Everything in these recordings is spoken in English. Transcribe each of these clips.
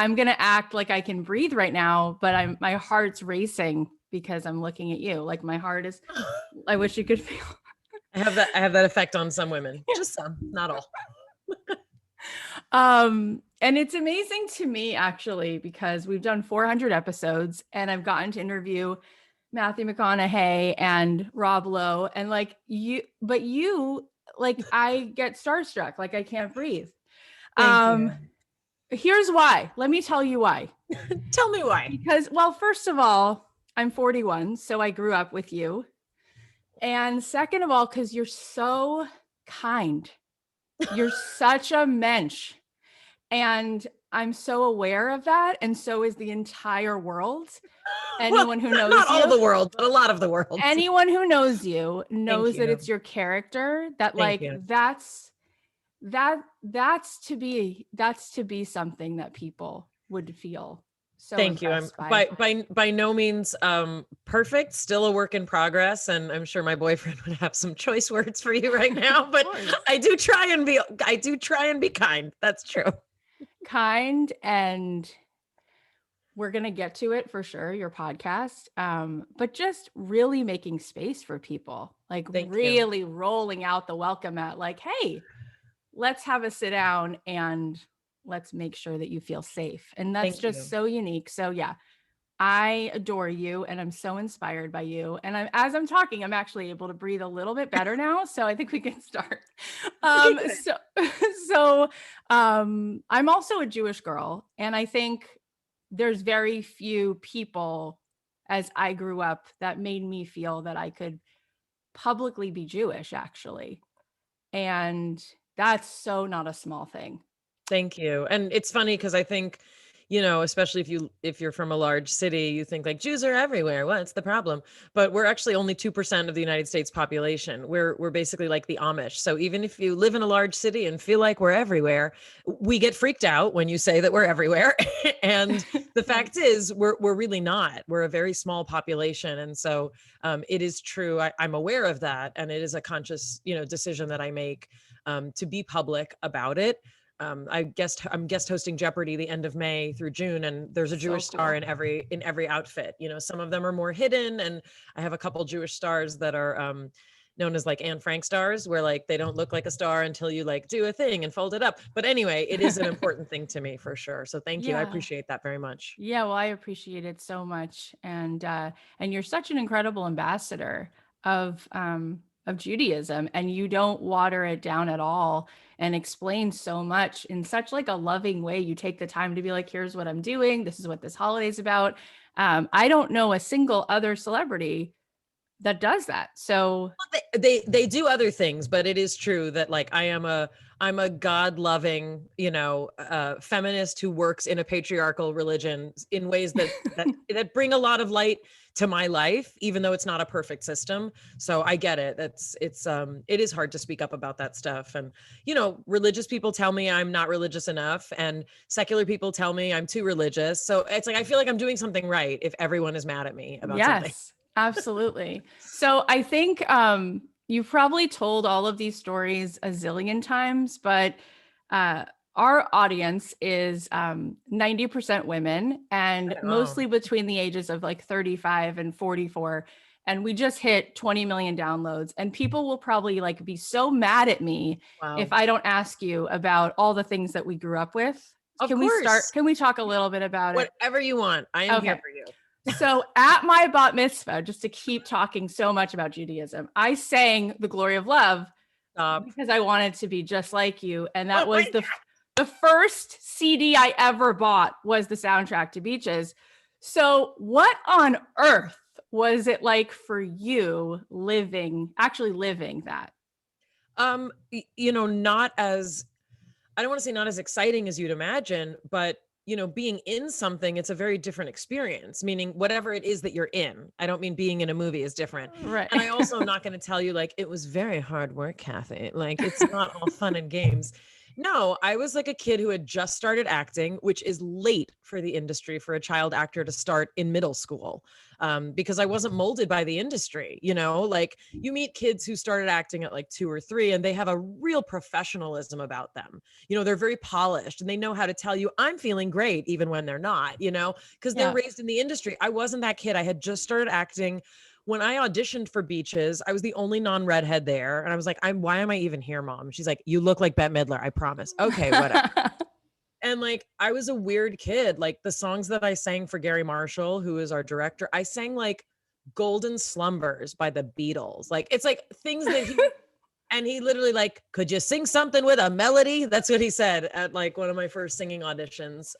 I'm going to act like I can breathe right now, but my heart's racing because I'm looking at you. Like my heart is, I wish you could feel. I have that effect on some women, just some, not all. And it's amazing to me actually, because we've done 400 episodes and I've gotten to interview Matthew McConaughey and Rob Lowe and like you, like I get starstruck, like I can't breathe. Thank you. Here's why. Let me tell you why. Tell me why. Because, well, first of all, I'm 41, so I grew up with you. And second of all, because you're so kind. You're such a mensch. And I'm so aware of that. And so is the entire world. Anyone who knows not you. Not all the world, but a lot of the world. Anyone who knows you knows that it's your character, that Thank like you. that's to be something that people would feel so thank you. I'm by no means perfect, still a work in progress, and I'm sure my boyfriend would have some choice words for you right now, but I do try and be kind. That's true. Kind, and we're going to get to it for sure, your podcast, but just really making space for people, like really rolling out the welcome mat, like, hey, let's have a sit down and let's make sure that you feel safe. And that's just so unique. So yeah, I adore you and I'm so inspired by you. And as I'm talking, I'm actually able to breathe a little bit better now. So I think we can start. I'm also a Jewish girl. And I think there's very few people as I grew up that made me feel that I could publicly be Jewish, actually. And that's so not a small thing. Thank you. And it's funny because I think, especially if you're from a large city, you think like Jews are everywhere. What's the problem? But we're actually only 2% of the United States population. We're basically like the Amish. So even if you live in a large city and feel like we're everywhere, we get freaked out when you say that we're everywhere. And the fact is, we're really not. We're a very small population. And so it is true. I'm aware of that. And it is a conscious, decision that I make to be public about it. I'm guest hosting Jeopardy the end of May through June, and there's a Jewish star in every outfit. Some of them are more hidden, and I have a couple Jewish stars that are known as like Anne Frank stars, where like they don't look like a star until you like do a thing and fold it up. But anyway, it is an important thing to me for sure. So thank you. I appreciate that very much. Yeah, well, I appreciate it so much, and you're such an incredible ambassador of Judaism, and you don't water it down at all and explain so much in such like a loving way. You take the time to be like, here's what I'm doing. This is what this holiday is about. I don't know a single other celebrity that does that. So they do other things, but it is true that like I'm a God-loving, feminist who works in a patriarchal religion in ways that bring a lot of light to my life, even though it's not a perfect system. So I get it. It is hard to speak up about that stuff. And, religious people tell me I'm not religious enough, and secular people tell me I'm too religious. So it's like, I feel like I'm doing something right if everyone is mad at me about something. Absolutely. So I think you've probably told all of these stories a zillion times, but our audience is 90% women, and mostly between the ages of like 35 and 44. And we just hit 20 million downloads, and people will probably like be so mad at me if I don't ask you about all the things that we grew up with. Can we talk a little bit about it? Whatever you want. I am here for you. So at my bat mitzvah, just to keep talking so much about Judaism, I sang The Glory of Love because I wanted to be just like you. And that was the first CD I ever bought was the soundtrack to Beaches. So what on earth was it like for you actually living that? Not as, I don't want to say not as exciting as you'd imagine, but being in something, it's a very different experience, meaning whatever it is that you're in. I don't mean being in a movie is different. Right. And I also am not going to tell you like, it was very hard work, Kathy. Like, it's not all fun and games. No, I was like a kid who had just started acting, which is late for the industry for a child actor to start in middle school, because I wasn't molded by the industry. Like you meet kids who started acting at like 2 or 3, and they have a real professionalism about them. They're very polished and they know how to tell you, I'm feeling great, even when they're not, because they're Yeah. raised in the industry. I wasn't that kid. I had just started acting. When I auditioned for Beaches, I was the only non-redhead there. And I was like, why am I even here, Mom? She's like, you look like Bette Midler, I promise. Okay, whatever. And like, I was a weird kid. Like the songs that I sang for Gary Marshall, who is our director, I sang like Golden Slumbers by the Beatles. Like, it's like things that he literally like, could you sing something with a melody? That's what he said at like one of my first singing auditions.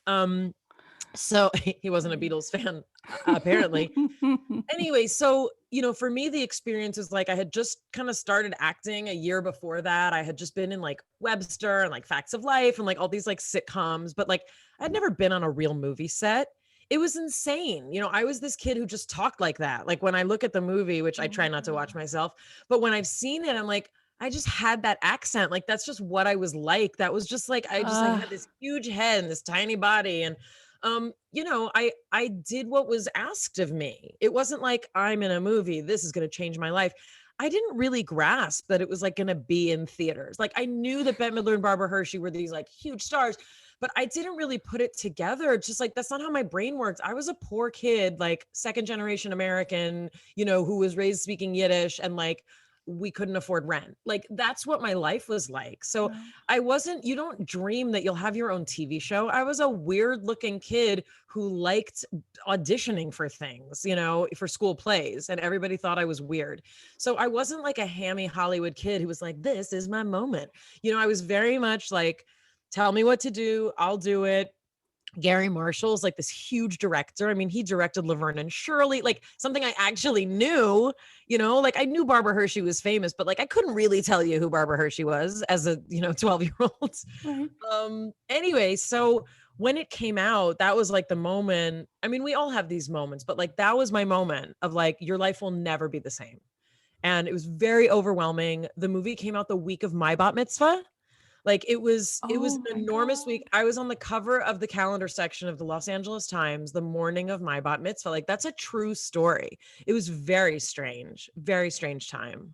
So he wasn't a Beatles fan, apparently. Anyway, so, for me, the experience is like I had just kind of started acting a year before that. I had just been in like Webster and like Facts of Life and like all these like sitcoms, but like I'd never been on a real movie set. It was insane. I was this kid who just talked like that. Like when I look at the movie, which I try not to watch myself, but when I've seen it, I'm like, I just had that accent. Like that's just what I was like. That was just like I just like had this huge head and this tiny body. And I did what was asked of me. It wasn't like I'm in a movie, this is going to change my life. I didn't really grasp that it was like going to be in theaters. Like I knew that Bette Midler and Barbara Hershey were these like huge stars, but I didn't really put it together. It's just like, that's not how my brain works. I was a poor kid, like second generation American, who was raised speaking Yiddish, and like, we couldn't afford rent. Like that's what my life was like. So you don't dream that you'll have your own TV show. I was a weird looking kid who liked auditioning for things, for school plays, and everybody thought I was weird. So I wasn't like a hammy Hollywood kid who was like, this is my moment. I was very much like, tell me what to do, I'll do it. Gary Marshall's like this huge director. I mean, he directed Laverne and Shirley, like something I actually knew, like I knew Barbara Hershey was famous, but like I couldn't really tell you who Barbara Hershey was as a, 12-year-old. Right. Anyway, so when it came out, that was like the moment. I mean, we all have these moments, but like that was my moment of like, your life will never be the same. And it was very overwhelming. The movie came out the week of my bat mitzvah. Like it was an enormous week. I was on the cover of the calendar section of the Los Angeles Times the morning of my bat mitzvah. Like that's a true story. It was very strange time.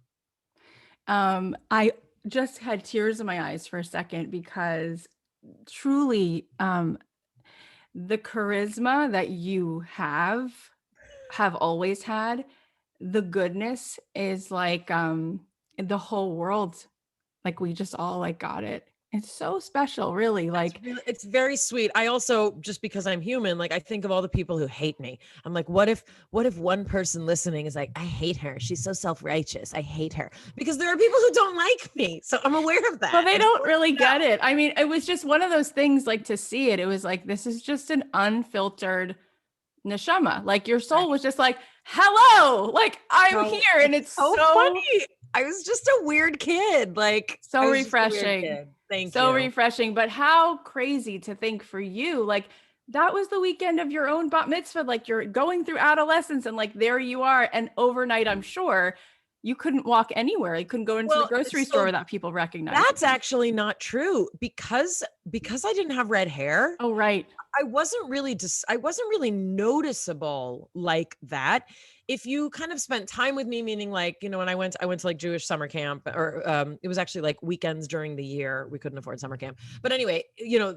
I just had tears in my eyes for a second because truly, the charisma that you have always had, the goodness is like, the whole world, like we just all like got it. It's so special, really. Like, It's very sweet. I also, just because I'm human, like I think of all the people who hate me. I'm like, what if one person listening is like, I hate her, she's so self-righteous, I hate her, because there are people who don't like me. So I'm aware of that. well, they don't really get it. I mean, it was just one of those things, like to see it, it was like, this is just an unfiltered neshama. Like your soul was just like, hello, like I'm here. And it's so funny. I was just a weird kid. Like so refreshing. Thank you. So refreshing. But how crazy to think for you, like that was the weekend of your own bat mitzvah. Like you're going through adolescence and like, there you are. And overnight, I'm sure you couldn't walk anywhere. You couldn't go into the grocery store without people recognizing. That's actually not true, because I didn't have red hair. Oh, right. I wasn't really noticeable like that. If you kind of spent time with me, meaning like, when I went to like Jewish summer camp, or it was actually like weekends during the year, we couldn't afford summer camp. But anyway,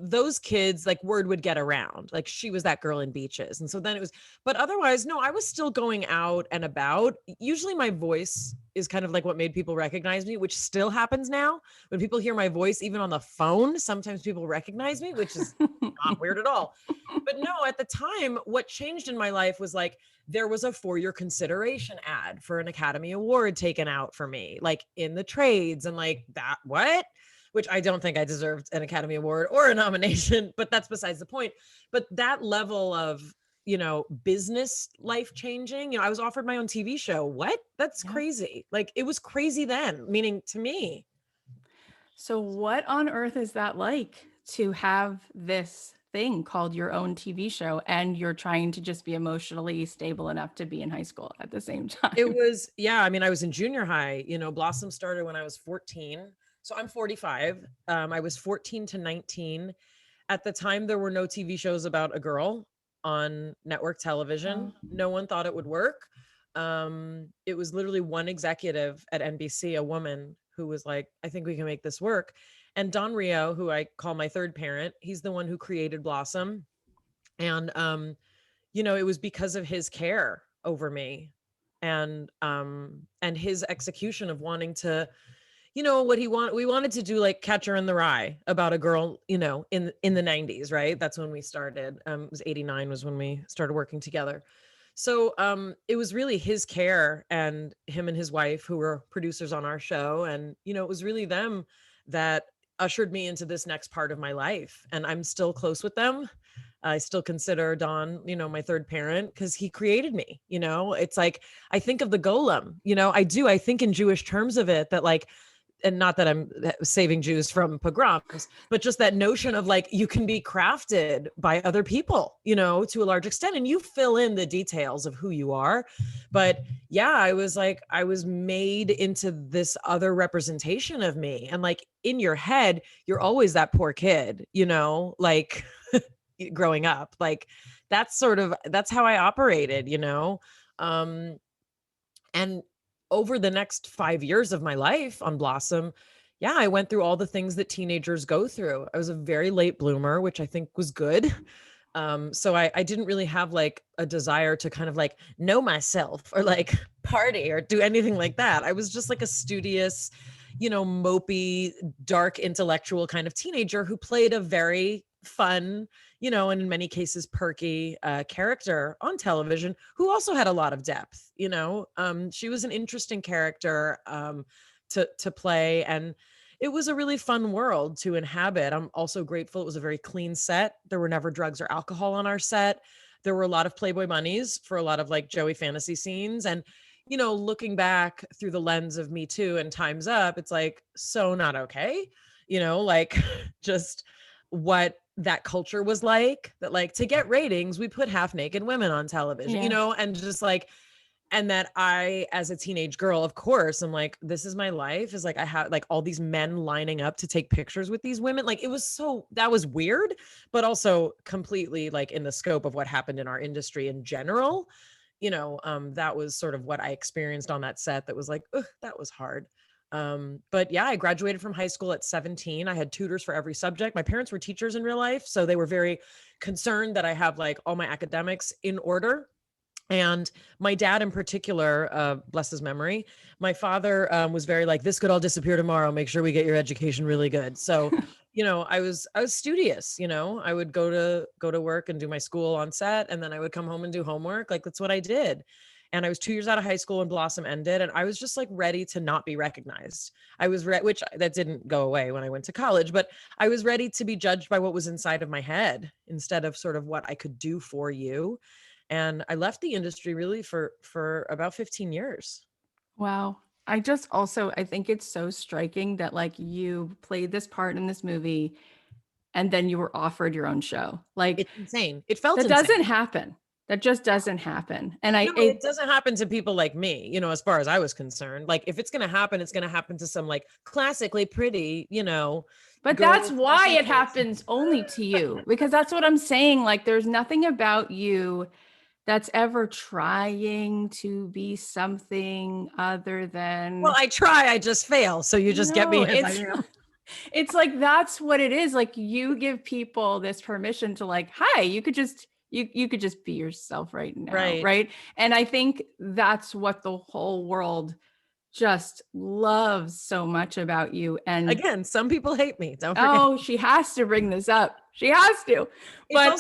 those kids, like word would get around, like she was that girl in Beaches. And so then it was, but otherwise, no, I was still going out and about. Usually my voice is kind of like what made people recognize me, which still happens now. When people hear my voice, even on the phone, sometimes people recognize me, which is not weird at all. But no, at the time, what changed in my life was like, there was a for your consideration ad for an Academy Award taken out for me, like in the trades, and like that, which I don't think I deserved an Academy Award or a nomination, but that's besides the point. But that level of, business life changing, I was offered my own TV show. What? That's crazy. Like it was crazy then, meaning to me. So what on earth is that like to have this thing called your own TV show and you're trying to just be emotionally stable enough to be in high school at the same time? It was, I mean, I was in junior high, Blossom started when I was 14. So I'm 45. I was 14 to 19. At the time, there were no TV shows about a girl on network television. No one thought it would work. It was literally one executive at NBC, a woman, who was like, I think we can make this work. And Don Rio, who I call my third parent, he's the one who created Blossom. And it was because of his care over me, and his execution of wanting to, we wanted to do like Catcher in the Rye about a girl, in the 90s, right? That's when we started. It was 89 was when we started working together. So it was really his care and him and his wife who were producers on our show. And, it was really them that ushered me into this next part of my life. And I'm still close with them. I still consider Don, my third parent, because he created me. It's like, I think of the golem, I think in Jewish terms of it, that like, and not that I'm saving Jews from pogroms, but just that notion of like, you can be crafted by other people, to a large extent, and you fill in the details of who you are. But yeah, I was made into this other representation of me. And like in your head, you're always that poor kid, like growing up, like that's how I operated, and over the next 5 years of my life on Blossom, yeah, I went through all the things that teenagers go through. I was a very late bloomer, which I think was good. So I didn't really have like a desire to kind of like know myself or like party or do anything like that. I was just like a studious, mopey, dark intellectual kind of teenager who played a very fun, and in many cases perky character on television, who also had a lot of depth. She was an interesting character to play, and it was a really fun world to inhabit. I'm also grateful it was a very clean set. There were never drugs or alcohol on our set. There were a lot of Playboy bunnies for a lot of like Joey fantasy scenes. And looking back through the lens of Me Too and Time's Up, it's like so not okay. Like just what that culture was like, that like to get ratings, we put half naked women on television, and just like, and that I, as a teenage girl, of course, I'm like, this is my life, is like, I have like all these men lining up to take pictures with these women. Like, that was weird, but also completely like in the scope of what happened in our industry in general. That was sort of what I experienced on that set. That was like, ugh, that was hard. But yeah, I graduated from high school at 17. I had tutors for every subject. My parents were teachers in real life, so they were very concerned that I have like all my academics in order. And my dad in particular, bless his memory, my father was very like, this could all disappear tomorrow. Make sure we get your education really good. So, I was studious, I would go to work and do my school on set. And then I would come home and do homework. Like, that's what I did. And I was 2 years out of high school when Blossom ended. And I was just like ready to not be recognized. I was which that didn't go away when I went to college, but I was ready to be judged by what was inside of my head instead of sort of what I could do for you. And I left the industry really for about 15 years. Wow. I think it's so striking that like you played this part in this movie and then you were offered your own show. Like, it's insane. It felt that insane. doesn't happen. That just doesn't happen. And it doesn't happen to people like me, as far as I was concerned. Like, if it's going to happen, it's going to happen to some like classically pretty, but that's why it happens only to you, because that's what I'm saying. Like, there's nothing about you that's ever trying to be something other than. Well, I try, I just fail. So you just get me as I am. It's like, that's what it is. Like, you give people this permission to like, hi, you could just be yourself right now. Right. And I think that's what the whole world just loves so much about you. And again, some people hate me. Don't forget. Oh, she has to bring this up. She has to. But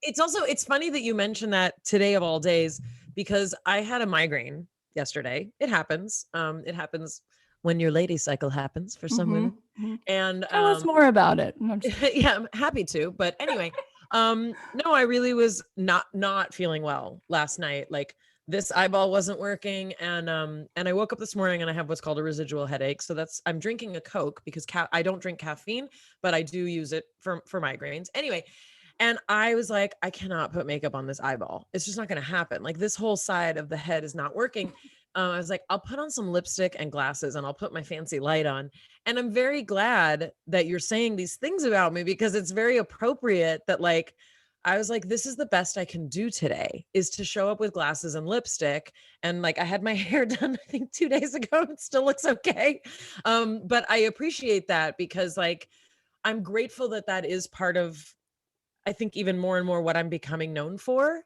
it's funny that you mentioned that today of all days, because I had a migraine yesterday. It happens. It happens when your lady cycle happens for some women. And tell us more about it. Yeah, I'm happy to. But anyway, no, I really was not feeling well last night. Like, this eyeball wasn't working. And I woke up this morning and I have what's called a residual headache. So I'm drinking a Coke because I don't drink caffeine, but I do use it for migraines. Anyway. And I was like, I cannot put makeup on this eyeball. It's just not going to happen. Like, this whole side of the head is not working. I was like, I'll put on some lipstick and glasses and I'll put my fancy light on. And I'm very glad that you're saying these things about me, because it's very appropriate that like, I was like, this is the best I can do today, is to show up with glasses and lipstick. And like, I had my hair done, I think 2 days ago. It still looks okay. But I appreciate that, because like, I'm grateful that that is part of, I think, even more and more what I'm becoming known for,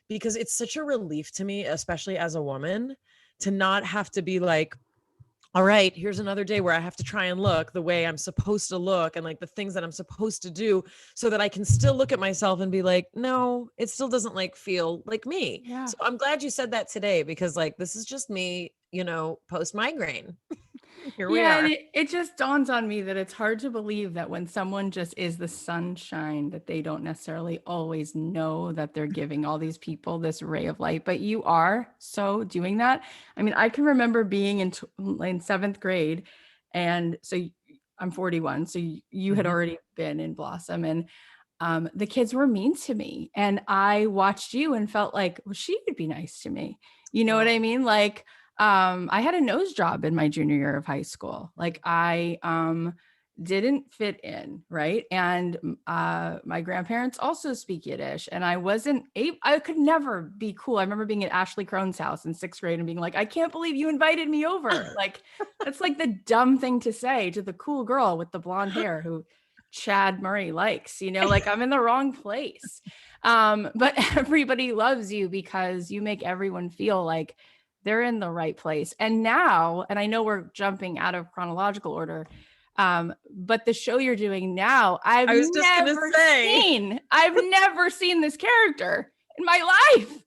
because it's such a relief to me, especially as a woman, to not have to be like, all right, here's another day where I have to try and look the way I'm supposed to look and like the things that I'm supposed to do, so that I can still look at myself and be like, no, it still doesn't like feel like me. Yeah. So I'm glad you said that today, because like, this is just me, post migraine. Here we Yeah, and are. it just dawns on me that it's hard to believe that when someone just is the sunshine, that they don't necessarily always know that they're giving all these people this ray of light, but you are so doing that. I mean, I can remember being in seventh grade, and so I'm 41, so you had already been in Blossom, and the kids were mean to me, and I watched you and felt like, well, she would be nice to me. You know what I mean? Like, I had a nose job in my junior year of high school. Like, I didn't fit in, right? And my grandparents also speak Yiddish, and I wasn't able, I could never be cool. I remember being at Ashley Crone's house in sixth grade and being like, I can't believe you invited me over. Like, that's like the dumb thing to say to the cool girl with the blonde hair who Chad Murray likes, like I'm in the wrong place. But everybody loves you because you make everyone feel like they're in the right place. And now, and I know we're jumping out of chronological order, but the show you're doing now, I've never seen this character in my life.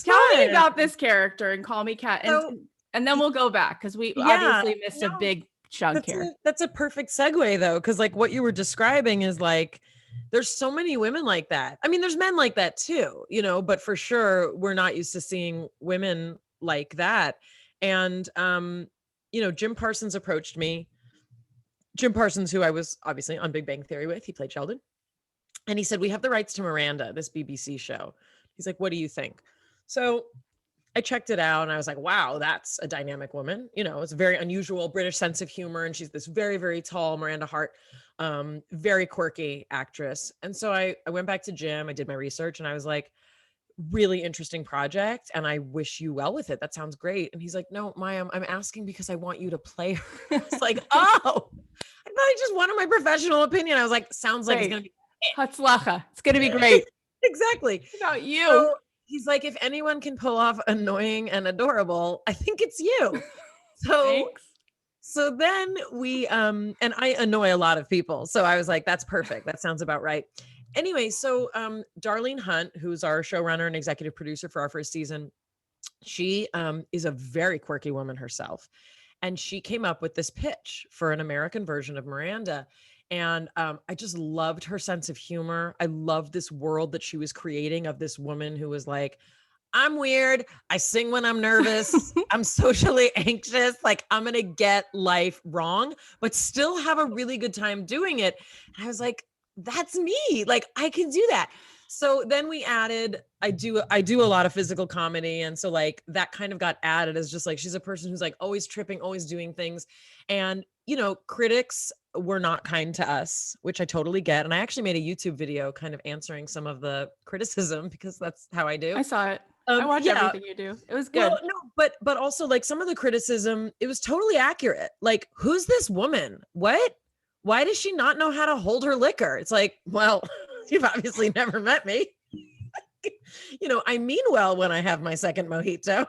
Tell me about this character and call me Kat. And then we'll go back, because we obviously missed a big chunk here. That's a perfect segue though, because like what you were describing is like, there's so many women like that. I mean, there's men like that too, but for sure we're not used to seeing women like that. And Jim Parsons approached me. Jim Parsons, who I was obviously on Big Bang Theory with, he played Sheldon. And he said, we have the rights to Miranda, this BBC show. He's like, what do you think? So I checked it out and I was like, wow, that's a dynamic woman. It's a very unusual British sense of humor. And she's this very, very tall Miranda Hart, very quirky actress. And so I went back to Jim, I did my research, and I was like, really interesting project, and I wish you well with it. That sounds great. And he's like, no, Mayim, I'm asking because I want you to play her. It's like, oh, I thought I just wanted my professional opinion. I was like, sounds like it's going to be Hatzlacha. It's going to be great. Exactly. It's about you. So he's like, if anyone can pull off annoying and adorable, I think it's you. Thanks. So then we, and I annoy a lot of people. So I was like, that's perfect. That sounds about right. Anyway, so Darlene Hunt, who's our showrunner and executive producer for our first season, she is a very quirky woman herself. And she came up with this pitch for an American version of Miranda. And I just loved her sense of humor. I loved this world that she was creating of this woman who was like, I'm weird. I sing when I'm nervous. I'm socially anxious. Like, I'm going to get life wrong, but still have a really good time doing it. And I was like, that's me. Like, I can do that. So then we added, I do a lot of physical comedy. And so like that kind of got added as just like, she's a person who's like always tripping, always doing things. And, critics were not kind to us, which I totally get. And I actually made a YouTube video kind of answering some of the criticism, because that's how I do. I saw it. I watch everything you do. It was good. Well, no, but also like some of the criticism, it was totally accurate. Like, who's this woman? What? Why does she not know how to hold her liquor? It's like, well, you've obviously never met me. I mean well when I have my second mojito,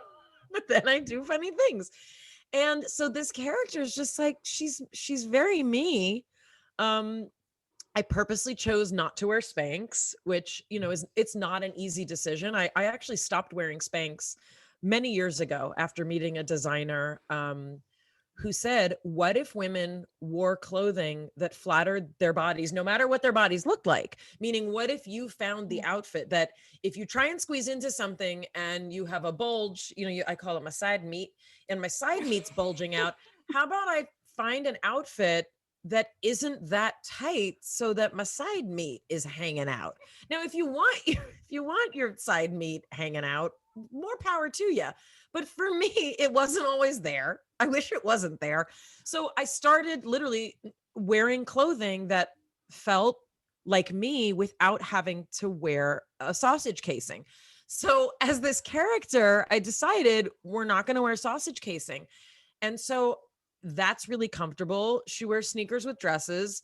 but then I do funny things. And so this character is just like, she's very me. I purposely chose not to wear Spanx, which, it's not an easy decision. I actually stopped wearing Spanx many years ago after meeting a designer who said, what if women wore clothing that flattered their bodies, no matter what their bodies looked like? Meaning, what if you found the outfit that if you try and squeeze into something and you have a bulge, I call it my side meat, and my side meat's bulging out. How about I find an outfit that isn't that tight so that my side meat is hanging out? Now, if you want if you want your side meat hanging out, more power to you. But for me, it wasn't always there. I wish it wasn't there. So I started literally wearing clothing that felt like me without having to wear a sausage casing. So as this character, I decided we're not going to wear sausage casing. And so that's really comfortable. She wears sneakers with dresses.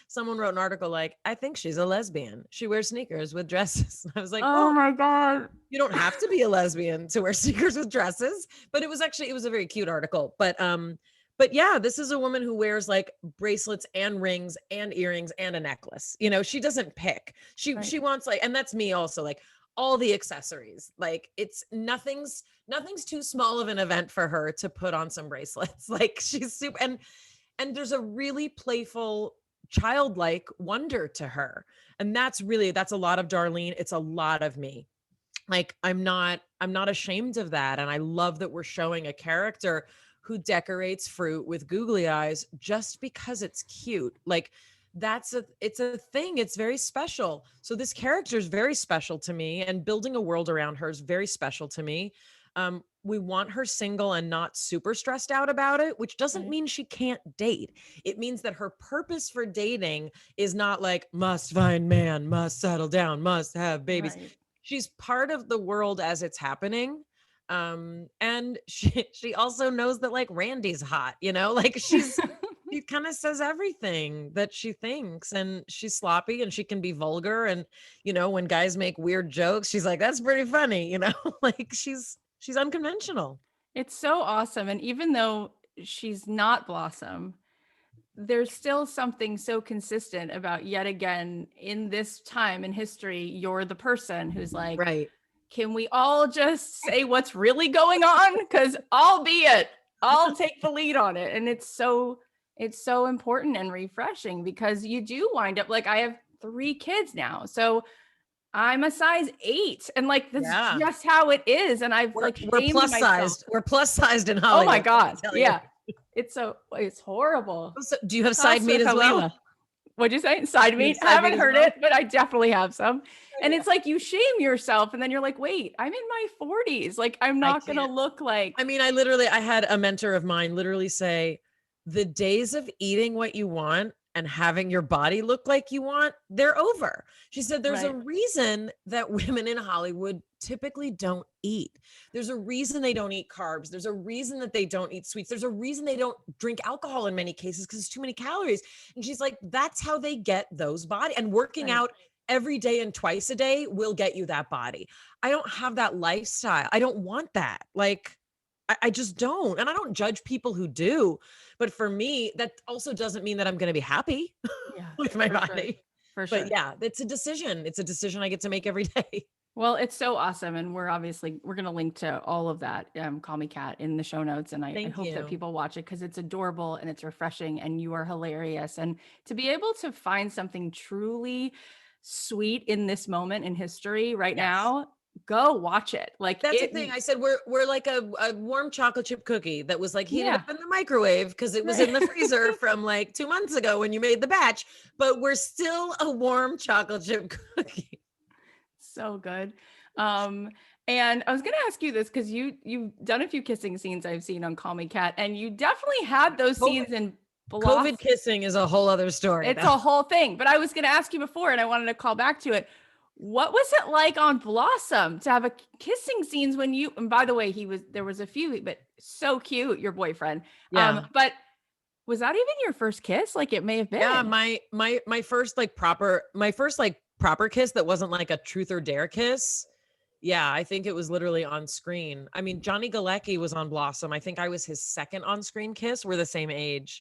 Someone wrote an article like, I think she's a lesbian. She wears sneakers with dresses. I was like, Oh well, my God. you don't have to be a lesbian to wear sneakers with dresses. But it was a very cute article. But yeah, this is a woman who wears like bracelets and rings and earrings and a necklace. You know, she doesn't pick. Right. She wants like, and that's me also, like all the accessories. Like it's nothing's too small of an event for her to put on some bracelets. Like she's super, and there's a really playful childlike wonder to her. And that's a lot of Darlene. It's a lot of me. Like I'm not ashamed of that. And I love that we're showing a character who decorates fruit with googly eyes just because it's cute. Like it's a thing. It's very special. So this character is very special to me, and building a world around her is very special to me. We want her single and not super stressed out about it, which doesn't mean she can't date. It means that her purpose for dating is not like must find man, must settle down, must have babies. Right. She's part of the world as it's happening. And she also knows that like Randy's hot, you know, like she kind of says everything that she thinks, and she's sloppy and she can be vulgar. And, you know, when guys make weird jokes, she's like, that's pretty funny, you know, like she's unconventional. It's so awesome. And even though she's not Blossom, there's still something so consistent about, yet again, in this time in history, you're the person who's like, Right. can we all just say what's really going on? Because I'll take the lead on it. And it's so important and refreshing, because you do wind up like, I have 3 kids now. So I'm a size 8, and like, that's just how it is. And we're plus sized. We're plus sized in Hollywood. Oh my God. Yeah. It's horrible. So, do you have side meat as well? What'd you say? Side meat? I haven't heard it, but I definitely have some. And it's like, you shame yourself, and then you're like, wait, I'm in my 40s. Like, I'm not going to look like. I mean, I had a mentor of mine literally say, the days of eating what you want and having your body look like you want, they're over. She said, there's a reason that women in Hollywood typically don't eat. There's a reason they don't eat carbs. There's a reason that they don't eat sweets. There's a reason they don't drink alcohol in many cases, because it's too many calories. And she's like, that's how they get those bodies. And working out every day and twice a day will get you that body. I don't have that lifestyle. I don't want that. Like, I just don't. And I don't judge people who do. But for me, that also doesn't mean that I'm going to be happy with my body. For sure. But yeah, it's a decision. It's a decision I get to make every day. Well, it's so awesome. And we're going to link to all of that, Call Me Kat, in the show notes. And I hope that people watch it, because it's adorable and it's refreshing and you are hilarious. And to be able to find something truly sweet in this moment in history right now, go watch it. Like, that's the thing. I said, we're like a warm chocolate chip cookie that was like heated up in the microwave because it was in the freezer from like 2 months ago when you made the batch, but we're still a warm chocolate chip cookie. So good. And I was going to ask you this, because you've done a few kissing scenes I've seen on Call Me Kat, and you definitely had those scenes in Blossom. COVID kissing is a whole other story. It's a whole thing. But I was going to ask you before, and I wanted to call back to it. What was it like on Blossom to have a kissing scenes when you, and by the way, there was a few, but so cute, your boyfriend. But was that even your first kiss? Like, it may have been. Yeah, my first proper kiss that wasn't like a truth or dare kiss. Yeah, I think it was literally on screen. I mean, Johnny Galecki was on Blossom. I think I was his second on-screen kiss. We're the same age.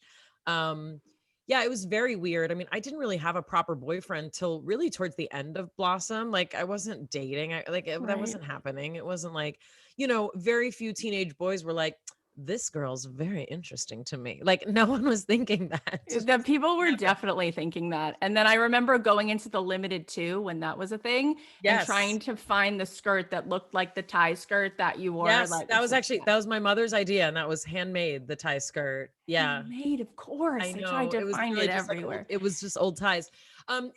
Yeah, it was very weird. I mean, I didn't really have a proper boyfriend till really towards the end of Blossom. Like, I wasn't dating. That wasn't happening. It wasn't like, you know, very few teenage boys were like, this girl's very interesting to me. Like, no one was thinking that. The people were definitely thinking that. And then I remember going into the Limited 2 when that was a thing, and trying to find the skirt that looked like the tie skirt that you wore. Yes, that was my mother's idea, and that was handmade, the tie skirt. Yeah. Handmade, of course. I know. I tried to find really it everywhere. it was just old ties.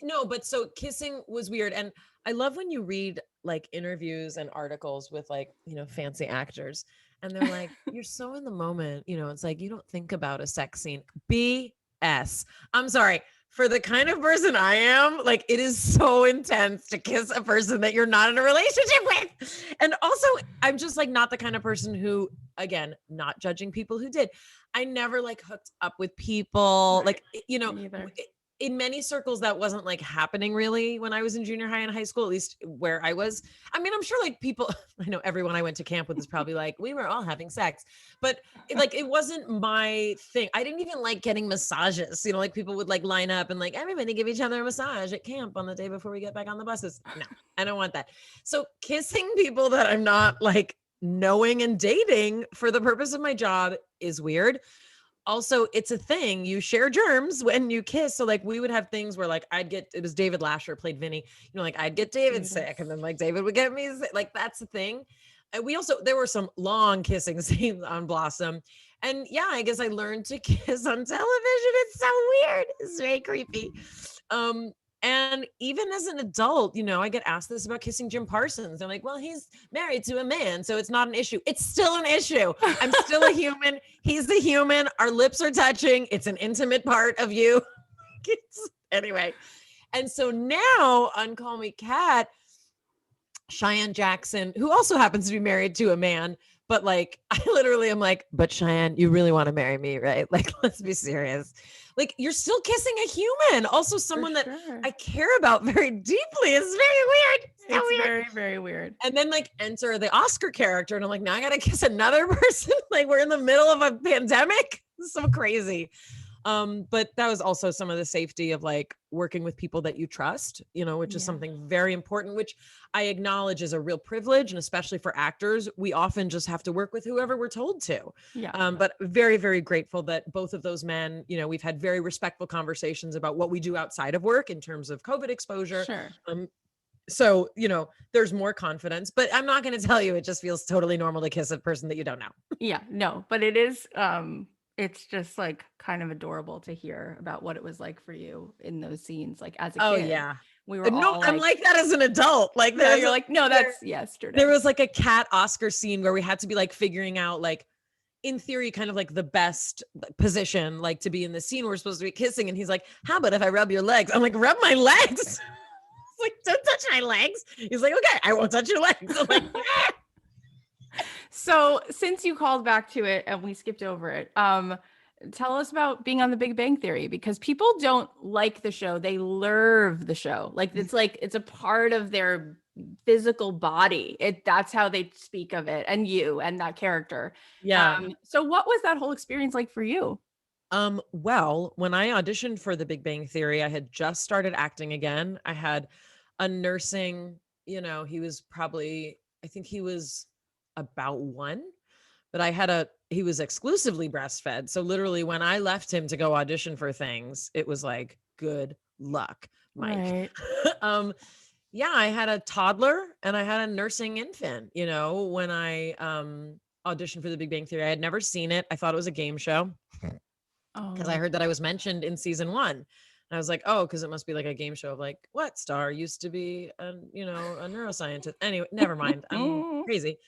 No, but so kissing was weird. And I love when you read like interviews and articles with like, fancy actors and they're like, you're so in the moment, it's like, you don't think about a sex scene. BS. I'm sorry. For the kind of person I am, like it is so intense to kiss a person that you're not in a relationship with. And also, I'm just like not the kind of person who, again, not judging people who did. I never like hooked up with people. Right. Like, Me either. in many circles that wasn't like happening really when I was in junior high and high school, at least where I was. I mean, I'm sure like people, I know everyone I went to camp with is probably like, we were all having sex, but it wasn't my thing. I didn't even like getting massages, like people would like line up and like everybody give each other a massage at camp on the day before we get back on the buses. No, I don't want that. So kissing people that I'm not like knowing and dating for the purpose of my job is weird. Also, it's a thing. You share germs when you kiss. So like we would have things where like it was David Lasher played Vinny, like I'd get David sick and then like David would get me sick. Like that's the thing. And there were some long kissing scenes on Blossom. And yeah, I guess I learned to kiss on television. It's so weird. It's very creepy. And even as an adult, I get asked this about kissing Jim Parsons. They're like, well, he's married to a man, so it's not an issue. It's still an issue. I'm still a human. He's the human. Our lips are touching. It's an intimate part of you. Anyway. And so now on Call Me Kat, Cheyenne Jackson, who also happens to be married to a man, but like, I literally am like, but Cheyenne, you really want to marry me, right? Like, let's be serious. Like you're still kissing a human, also someone that I care about very deeply. It's very weird. It's weird. Very, very weird. And then like enter the Oscar character and I'm like, now I got to kiss another person. Like we're in the middle of a pandemic. It's so crazy. But that was also some of the safety of like working with people that you trust, which is something very important, which I acknowledge is a real privilege. And especially for actors, we often just have to work with whoever we're told to. Yeah. But very, very grateful that both of those men, we've had very respectful conversations about what we do outside of work in terms of COVID exposure. Sure. So, there's more confidence, but I'm not going to tell you, it just feels totally normal to kiss a person that you don't know. Yeah, no, but it is, it's just like kind of adorable to hear about what it was like for you in those scenes. Like as a kid, oh yeah, we were no, all I'm like that as an adult. Like you're like, no, that's yesterday. There was like a Cat Oscar scene where we had to be like figuring out like, in theory, kind of like the best position, like to be in the scene. We're supposed to be kissing. And he's like, how about if I rub your legs? I'm like, rub my legs. Like, don't touch my legs. He's like, okay, I won't touch your legs. I'm like, ah! So since you called back to it and we skipped over it, tell us about being on The Big Bang Theory, because people don't like the show. They loathe the show. Like it's a part of their physical body. That's how they speak of it, and you and that character. Yeah. So what was that whole experience like for you? Well, when I auditioned for The Big Bang Theory, I had just started acting again. I had a nursing, he was probably, I think he was about 1, but he was exclusively breastfed. So literally when I left him to go audition for things, it was like, good luck, Mike. Right. Yeah, I had a toddler and I had a nursing infant, when I auditioned for The Big Bang Theory. I had never seen it. I thought it was a game show because I heard that I was mentioned in season 1. And I was like, oh, because it must be like a game show of like, what star used to be a neuroscientist. Anyway, never mind. I'm crazy.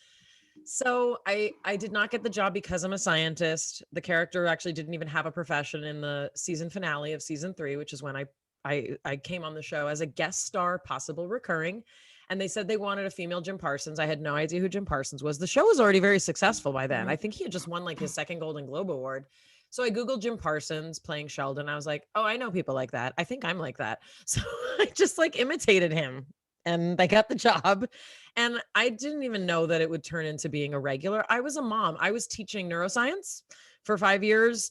So I did not get the job because I'm a scientist. The character actually didn't even have a profession in the season finale of season 3, which is when I came on the show as a guest star, possible recurring. And they said they wanted a female Jim Parsons. I had no idea who Jim Parsons was. The show was already very successful by then. I think he had just won like his 2nd Golden Globe Award. So I Googled Jim Parsons playing Sheldon. I was like, oh, I know people like that. I think I'm like that. So I just like imitated him and I got the job. And I didn't even know that it would turn into being a regular. I was a mom. I was teaching neuroscience for 5 years.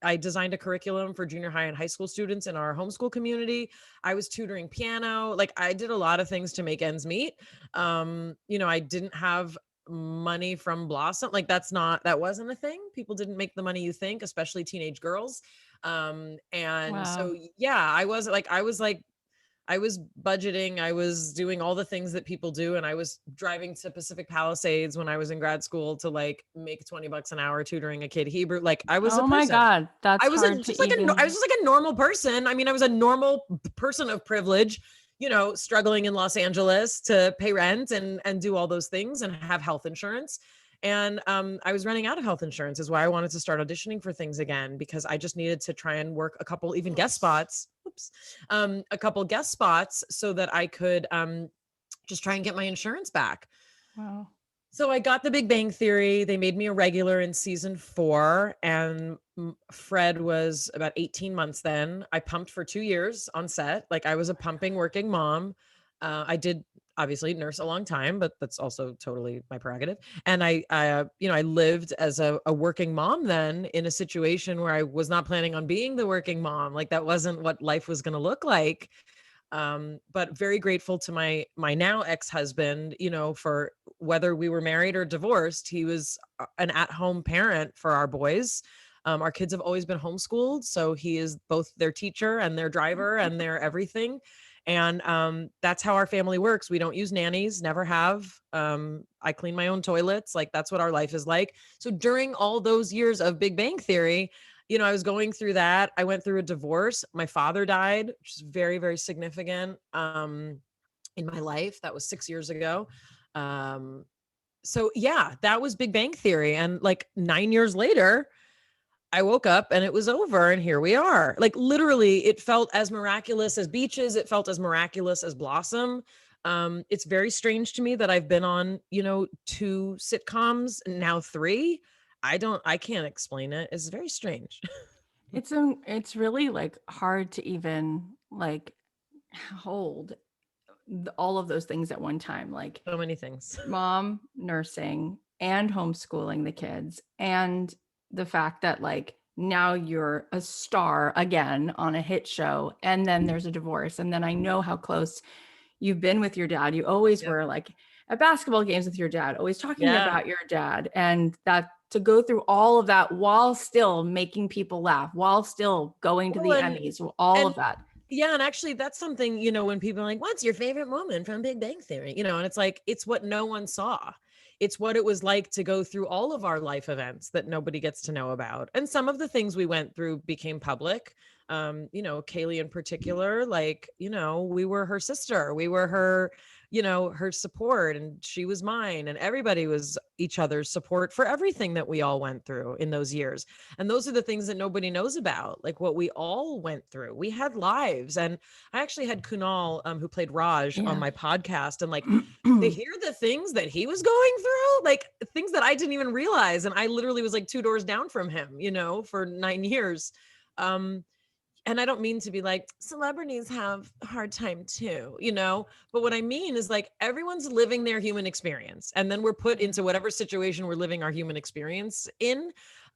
I designed a curriculum for junior high and high school students in our homeschool community. I was tutoring piano. Like I did a lot of things to make ends meet. I didn't have money from Blossom. Like that wasn't a thing. People didn't make the money you think, especially teenage girls. So yeah, I was budgeting, I was doing all the things that people do. And I was driving to Pacific Palisades when I was in grad school to like make $20 an hour tutoring a kid Hebrew. Like I was, oh my God, I was just like a normal person. I mean, I was a normal person of privilege, struggling in Los Angeles to pay rent and do all those things and have health insurance. And I was running out of health insurance, is why I wanted to start auditioning for things again, because I just needed to try and work a couple, even guest spots, a couple guest spots so that I could just try and get my insurance back. Wow. So I got The Big Bang Theory. They made me a regular in season 4, and Fred was about 18 months then. I pumped for 2 years on set. Like, I was a pumping working mom. I did obviously nurse a long time, but that's also totally my prerogative. And I lived as a working mom then in a situation where I was not planning on being the working mom. Like, that wasn't what life was going to look like. But very grateful to my now ex-husband, for whether we were married or divorced. He was an at-home parent for our boys. Our kids have always been homeschooled, so he is both their teacher and their driver and their everything. And that's how our family works. We don't use nannies, never have. I clean my own toilets. Like, that's what our life is like. So during all those years of Big Bang Theory, I was going through that. I went through a divorce. My father died, which is very, very significant in my life. That was 6 years ago. So yeah, that was Big Bang Theory. And like 9 years later, I woke up and it was over, and here we are. Like, literally, it felt as miraculous as Beaches. It felt as miraculous as Blossom. It's very strange to me that I've been on, 2 sitcoms, now 3. I can't explain it. It's very strange. It's really like hard to even like hold all of those things at one time, like So many things. mom, nursing, and homeschooling the kids, and the fact that like now you're a star again on a hit show, and then there's a divorce, and then I know how close you've been with your dad. You always Yep. were like at basketball games with your dad, always talking Yeah. about your dad, and that to go through all of that while still making people laugh, while still going to the Emmys, all of that. Yeah. And actually, that's something, when people are like, what's your favorite moment from Big Bang Theory? And it's like, it's what no one saw. It's what it was like to go through all of our life events that nobody gets to know about. And some of the things we went through became public. Kaylee in particular, like, we were her sister. We were her, her support, and she was mine, and everybody was each other's support for everything that we all went through in those years. And those are the things that nobody knows about, like what we all went through. We had lives. And I actually had Kunal, who played Raj, on my podcast, and like to hear the things that he was going through, like things that I didn't even realize. And I literally was like 2 doors down from him, for 9 years. And I don't mean to be like, celebrities have a hard time too, but what I mean is like everyone's living their human experience, and then we're put into whatever situation we're living our human experience in.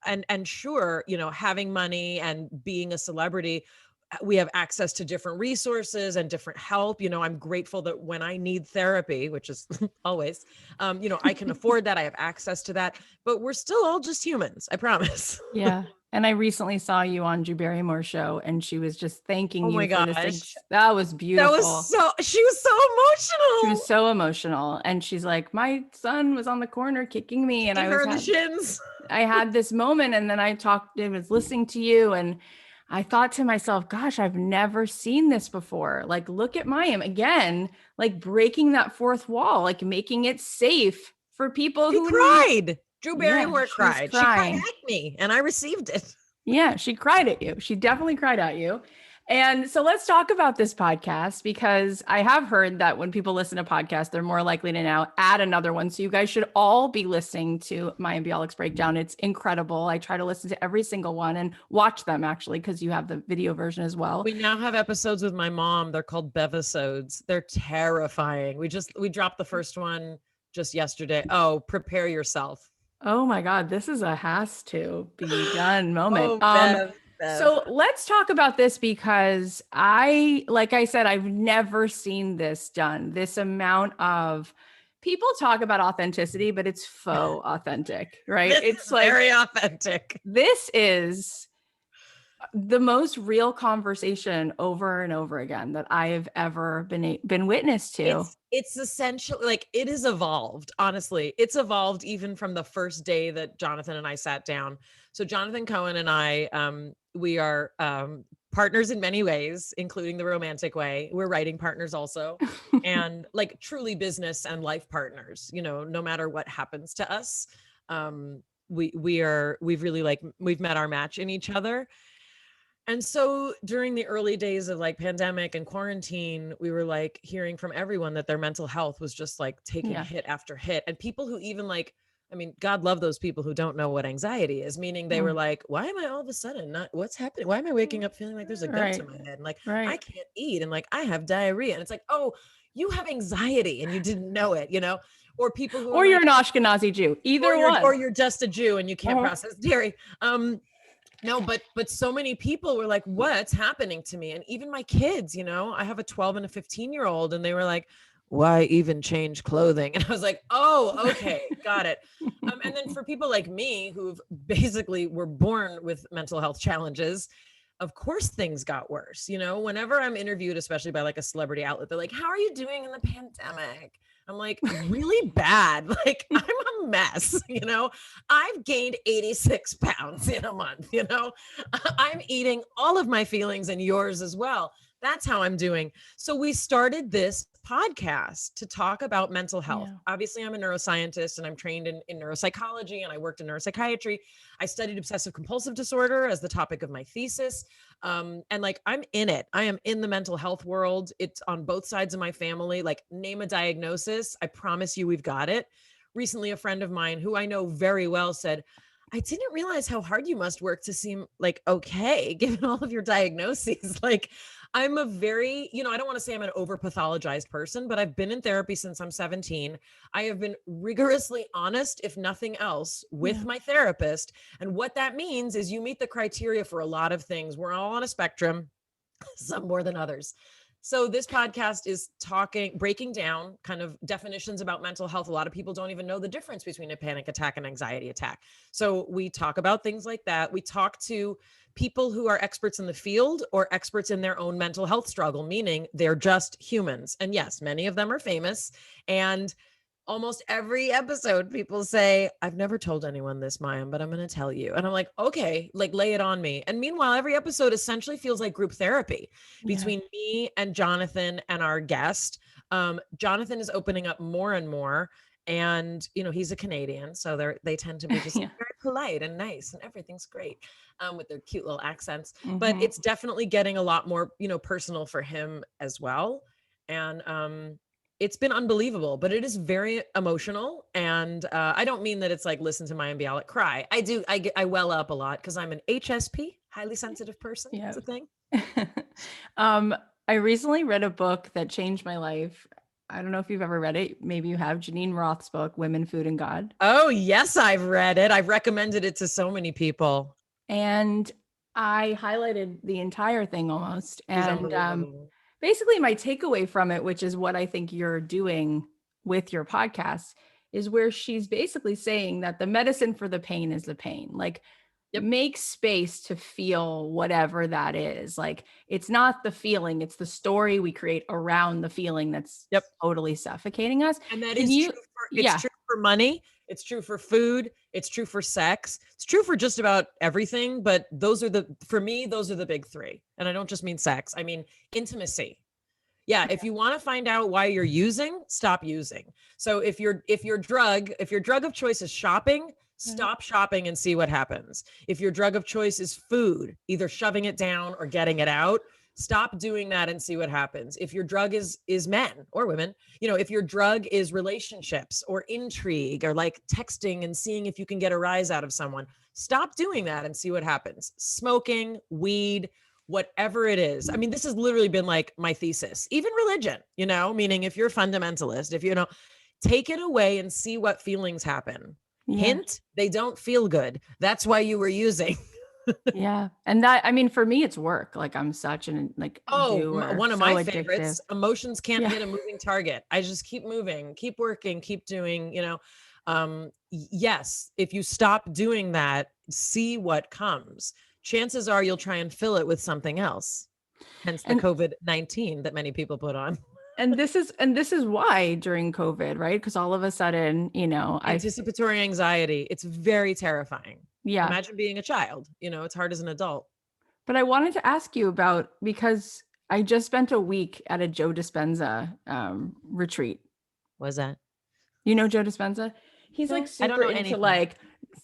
And sure, having money and being a celebrity, we have access to different resources and different help. I'm grateful that when I need therapy, which is always, I can afford that. I have access to that, but we're still all just humans. I promise. Yeah. And I recently saw you on Drew Barrymore's show, and she was just thanking Oh you my for this. gosh. That was beautiful. She was so emotional. She was so emotional. And she's like, my son was on the corner kicking me. And her the shins. I had this moment, and then I was listening to you, and I thought to myself, gosh, I've never seen this before. Like, look at Mayim again, like breaking that fourth wall, like making it safe for people who cried. Drew Barrymore cried. She cried at me, and I received it. Yeah, she cried at you. She definitely cried at you. And so let's talk about this podcast, because I have heard that when people listen to podcasts, they're more likely to now add another one. So you guys should all be listening to Mayim Bialik's breakdown. It's incredible. I try to listen to every single one and watch them, actually, because you have the video version as well. We now have episodes with my mom. They're called Bevisodes. They're terrifying. We dropped the first one just yesterday. Oh, prepare yourself. Oh my God, this is a has to be done moment. Bev. So let's talk about this, because like I said, I've never seen this done. This amount of people talk about authenticity, but it's faux authentic, right? It's like very authentic. This is the most real conversation over and over again that I have ever been witness to. It's essentially like it is evolved. Honestly, it's evolved even from the first day that Jonathan and I sat down. So Jonathan Cohen and I, we are partners in many ways, including the romantic way. We're writing partners also, and like truly business and life partners, you know, no matter what happens to us. We've really like, we've met our match in each other. And so during the early days of like pandemic and quarantine, we were like hearing from everyone that their mental health was just like taking hit after hit. And people who even like, I mean, God love those people who don't know what anxiety is, meaning they were like, why am I all of a sudden not, what's happening? Why am I waking up feeling like there's a gun to my head? And like, I can't eat. And like, I have diarrhea. And it's like, oh, you have anxiety and you didn't know it, you know? Or people who or you're an Ashkenazi Jew, either one. Or you're just a Jew and you can't process dairy. No, but so many people were like, what's happening to me? And even my kids, you know, I have a 12 and a 15-year-old, and they were like, why even change clothing? And I was like, oh, okay, got it. And then for people like me, who've basically were born with mental health challenges, of course things got worse. You know, whenever I'm interviewed, especially by like a celebrity outlet, they're like, how are you doing in the pandemic? I'm like, really bad. Like, I'm a mess, you know? I've gained 86 pounds in a month, you know? I'm eating all of my feelings and yours as well. That's how I'm doing. So we started this podcast to talk about mental health. Yeah. Obviously, I'm a neuroscientist and I'm trained in neuropsychology, and I worked in neuropsychiatry. I studied obsessive compulsive disorder as the topic of my thesis. And like, I'm in it. I am in the mental health world. It's on both sides of my family. Like, name a diagnosis, I promise you we've got it. Recently, a friend of mine who I know very well said, I didn't realize how hard you must work to seem like okay, given all of your diagnoses. Like, I'm a very, you know, I don't want to say I'm an over pathologized person, but I've been in therapy since I'm 17. I have been rigorously honest, if nothing else, with my therapist. And what that means is you meet the criteria for a lot of things. We're all on a spectrum, some more than others. So this podcast is breaking down kind of definitions about mental health. A lot of people don't even know the difference between a panic attack and anxiety attack. So we talk about things like that. We talk to people who are experts in the field or experts in their own mental health struggle, meaning they're just humans. And yes, many of them are famous. And almost every episode, people say, I've never told anyone this, Mayim, but I'm going to tell you. And I'm like, okay, like lay it on me. And meanwhile, every episode essentially feels like group therapy between me and Jonathan and our guest. Jonathan is opening up more and more. And, you know, he's a Canadian, so they tend to be just very polite and nice and everything's great with their cute little accents. But it's definitely getting a lot more, you know, personal for him as well. And it's been unbelievable, but it is very emotional. And I don't mean that it's like, listen to Mayim Bialik cry. I well up a lot because I'm an HSP, highly sensitive person. Yeah. It's a thing. I recently read a book that changed my life. I don't know if you've ever read it. Maybe you have. Janine Roth's book, Women, Food, and God. Oh, yes, I've read it. I've recommended it to so many people. And I highlighted the entire thing almost. And basically my takeaway from it, which is what I think you're doing with your podcast, is where she's basically saying that the medicine for the pain is the pain. Like, make space to feel whatever that is. Like, it's not the feeling, it's the story we create around the feeling that's totally suffocating us. And that is true true for money. It's true for food. It's true for sex. It's true for just about everything. But for me, those are the big three. And I don't just mean sex. I mean intimacy. Yeah. If you want to find out why you're using, stop using. So if your drug of choice is shopping, stop shopping and see what happens. If your drug of choice is food, either shoving it down or getting it out, stop doing that and see what happens. If your drug is men or women, you know, if your drug is relationships or intrigue or like texting and seeing if you can get a rise out of someone, stop doing that and see what happens. Smoking, weed, whatever it is. I mean, this has literally been like my thesis, even religion, you know, meaning if you're a fundamentalist, if you know, take it away and see what feelings happen. Hint, they don't feel good. That's why you were using. Yeah. And that, I mean, for me, it's work. Like, I'm such an one of my favorites. Emotions can't hit a moving target. I just keep moving, keep working, keep doing, you know. Yes, if you stop doing that, see what comes. Chances are you'll try and fill it with something else. Hence the COVID-19 that many people put on. And this is why during COVID, right? Because all of a sudden, you know, anticipatory anxiety. It's very terrifying. Yeah. Imagine being a child, you know, it's hard as an adult. But I wanted to ask you about, because I just spent a week at a Joe Dispenza retreat. Was that? You know Joe Dispenza? He's like No, I don't super know into anything. like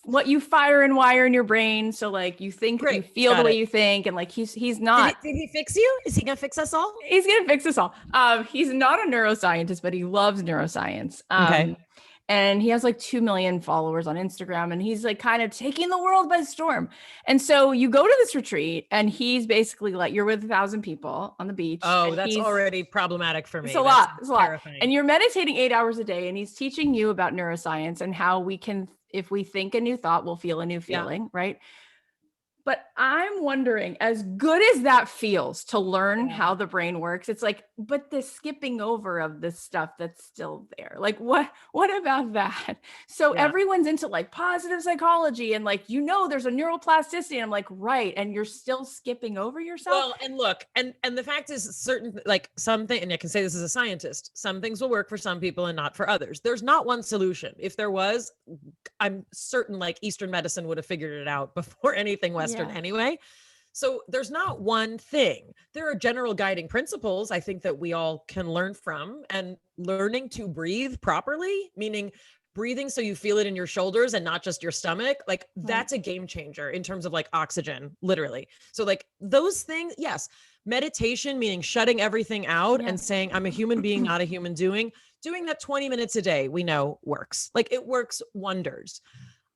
what you fire and wire in your brain. So like you think, you Great. feel the Got way it. you think, and like he's not. Did he fix you? Is he gonna fix us all? He's gonna fix us all. He's not a neuroscientist, but he loves neuroscience. Okay. And he has like 2 million followers on Instagram, and he's like kind of taking the world by storm. And so you go to this retreat, and he's basically like, you're with 1,000 people on the beach. Oh, And that's already problematic for it's me. a That's lot. It's a lot. terrifying. And you're meditating 8 hours a day, and he's teaching you about neuroscience and how we can, if we think a new thought, we'll feel a new feeling, right? But I'm wondering, as good as that feels to learn how the brain works, it's like, but the skipping over of this stuff that's still there. Like, what about that? So everyone's into like positive psychology and like, there's a neuroplasticity. And I'm like, right. And you're still skipping over yourself. Well, and look, and the fact is certain, like something, and I can say this as a scientist, some things will work for some people and not for others. There's not one solution. If there was, I'm certain like Eastern medicine would have figured it out before anything Western anyway. So there's not one thing. There are general guiding principles I think that we all can learn from, and learning to breathe properly, meaning breathing so you feel it in your shoulders and not just your stomach, like that's a game changer in terms of like oxygen, literally. So like those things, yes. Meditation, meaning shutting everything out and saying, I'm a human being, not a human doing that 20 minutes a day, we know works. Like it works wonders.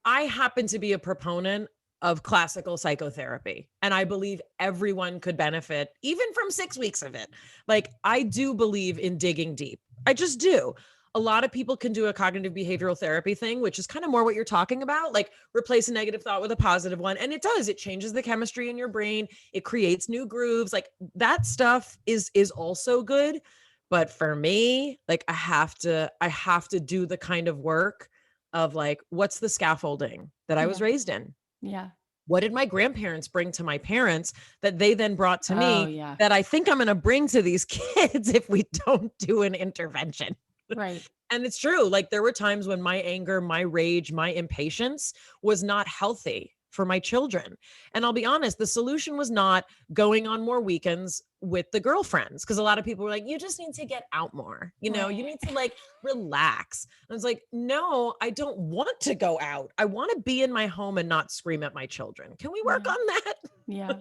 I happen to be a proponent of classical psychotherapy, and I believe everyone could benefit even from 6 weeks of it. Like I do believe in digging deep. I just do. A lot of people can do a cognitive behavioral therapy thing, which is kind of more what you're talking about, like replace a negative thought with a positive one. And it does, it changes the chemistry in your brain. It creates new grooves. Like that stuff is also good. But for me, like I have to do the kind of work of like, what's the scaffolding that I was raised in? Yeah. What did my grandparents bring to my parents that they then brought to me that I think I'm going to bring to these kids if we don't do an intervention? Right. And it's true. Like there were times when my anger, my rage, my impatience was not healthy for my children. And I'll be honest, the solution was not going on more weekends with the girlfriends. Cause a lot of people were like, you just need to get out more. You need to like relax. And I was like, no, I don't want to go out. I want to be in my home and not scream at my children. Can we work on that? Yeah.